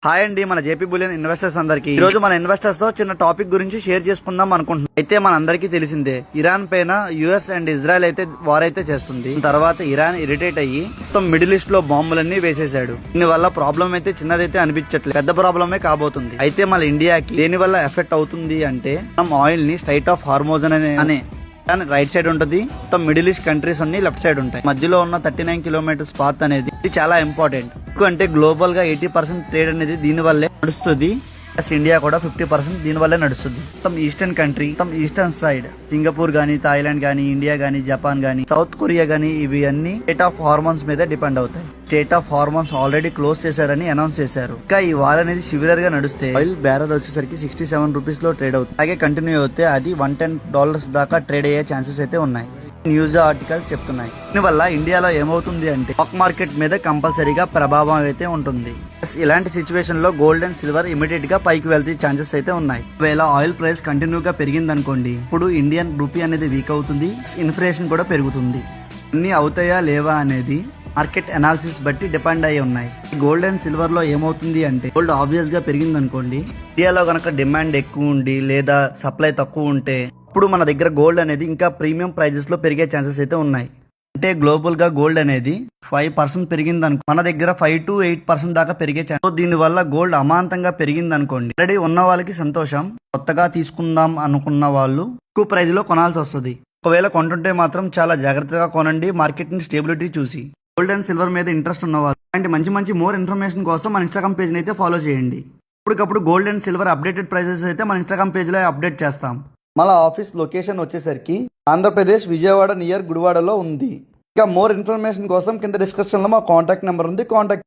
Hi అండి, మన JP bullion investors అందరికి ఈ రోజు మన ఇన్వెస్టర్స్ తో చిన్న టాపిక్ గురించి షేర్ చేసుకుందాం అనుకుంటున్నాం. అయితే మన అందరికీ తెలిసిందే, ఇరాన్ పైన యుఎస్ అండ్ ఇజ్రాయెల్ అయితే వార్ అయితే చేస్తుంది. తర్వాత ఇరాన్ ఇరిటేట్ అయ్యి మొత్తం మిడిల్ ఈస్ట్ లో బాంబులన్నీ వేసేసాడు. దీని వల్ల ప్రాబ్లం అయితే చిన్నదైతే అనిపించట్లేదు, పెద్ద ప్రాబ్లమే కాబోతుంది. అయితే మన ఇండియాకి దేని వల్ల ఎఫెక్ట్ అవుతుంది అంటే, మనం ఆయిల్ ని స్ట్రైట్ ఆఫ్ హార్మోజ్ అనే రైట్ సైడ్ ఉంటుంది, మొత్తం మిడిల్ ఈస్ట్ కంట్రీస్ అన్ని లెఫ్ట్ సైడ్ ఉంటాయి. మధ్యలో ఉన్న 39 కిలోమీటర్స్ పాత్ అనేది ఇది చాలా ఇంపార్టెంట్. ఎందుకంటే గ్లోబల్ గా 80% ట్రేడ్ అనేది దీని వల్లే నడుస్తుంది. ప్లస్ ఇండియా కూడా 50% దీని వల్లే నడుస్తుంది. మొత్తం ఈస్టర్న్ కంట్రీ, మొత్తం ఈస్టర్న్ సైడ్ సింగపూర్ గానీ, థాయిలాండ్ గానీ, ఇండియా గానీ, జపాన్ గానీ, సౌత్ కొరియా గానీ, ఇవి అన్ని స్టేట్ ఆఫ్ హార్మోన్స్ మీద డిపెండ్ అవుతాయి. State of hormones already close చేశారని అనౌన్స్ చేశారు. ఇంకా ఈ వార్ అనేది సివియర్ గా నడిస్తే ఆయిల్ బ్యారల్ వచ్చేసరికి 67 రూపీస్ లో ట్రేడ్ అవుతుంది. అలాగే కంటిన్యూ అవుతే అది $110 దాకా ట్రేడ్ అయ్యే ఛాన్సెస్ అయితే ఉన్నాయి. న్యూస్ ఆర్టికల్స్ చెప్తున్నాయి. దీనివల్ల ఇండియాలో ఏమవుతుంది అంటే, స్టాక్ మార్కెట్ మీద కంపల్సరీగా ప్రభావం అయితే ఉంటుంది. ఇలాంటి సిచ్యువేషన్ లో గోల్డ్ అండ్ సిల్వర్ ఇమీడియట్ గా పైకి వెళ్తే ఛాన్సెస్ అయితే ఉన్నాయి. ఒకవేళ ఆయిల్ ప్రైస్ కంటిన్యూగా పెరిగింది అనుకోండి, ఇప్పుడు ఇండియన్ రూపీ అనేది వీక్ అవుతుంది, ఇన్ఫ్లేషన్ కూడా పెరుగుతుంది. అన్ని అవుతాయా లేవా అనేది మార్కెట్ అనాలిసిస్ బట్టి డిపెండ్ అయి ఉన్నాయి. గోల్డ్ అండ్ సిల్వర్ లో ఏమవుతుంది అంటే, గోల్డ్ ఆబ్వియస్ గా పెరిగింది అనుకోండి, ఇండియాలో గనక డిమాండ్ ఎక్కువ ఉండి లేదా సప్లై తక్కువ ఉంటే ఇప్పుడు మన దగ్గర గోల్డ్ అనేది ఇంకా ప్రీమియం ప్రైజెస్ లో పెరిగే ఛాన్సెస్ అయితే ఉన్నాయి. అంటే గ్లోబల్ గా గోల్డ్ అనేది 5% పెరిగింది అనుకో, మన దగ్గర 5 to 8% దాకా పెరిగే ఛాన్స్. దీని వల్ల గోల్డ్ అమాంతంగా పెరిగింది అనుకోండి, ఆల్రెడీ ఉన్న వాళ్ళకి సంతోషం, కొత్తగా తీసుకుందాం అనుకున్న వాళ్ళు ఎక్కువ ప్రైజ్ లో కొనాల్సి వస్తుంది. ఒకవేళ కొంటుంటే మాత్రం చాలా జాగ్రత్తగా కొనండి, మార్కెట్ ని స్టేబిలిటీ చూసి. గోల్డ్ అండ్ సిల్వర్ మీద ఇంట్రెస్ట్ ఉన్న వాళ్ళు అంటే మంచి మోర్ ఇన్ఫర్మేషన్ కోసం మన ఇన్స్టాగ్రామ్ పేజ్ అయితే ఫాలో చేయండి. ఇప్పటికప్పుడు gold and silver updated prices అయితే మన ఇన్స్టాగ్రామ్ పేజ్ లో అప్డేట్ చేస్తాం. మన ఆఫీస్ లొకేషన్ వచ్చేసరికి ఆంధ్రప్రదేశ్ విజయవాడ నియర్ గుడివాడలో ఉంది. ఇంకా మోర్ ఇన్ఫర్మేషన్ కోసం కింద డిస్క్రిప్షన్ లో మా కాంటాక్ట్ నెంబర్ ఉంది, కాంటాక్ట్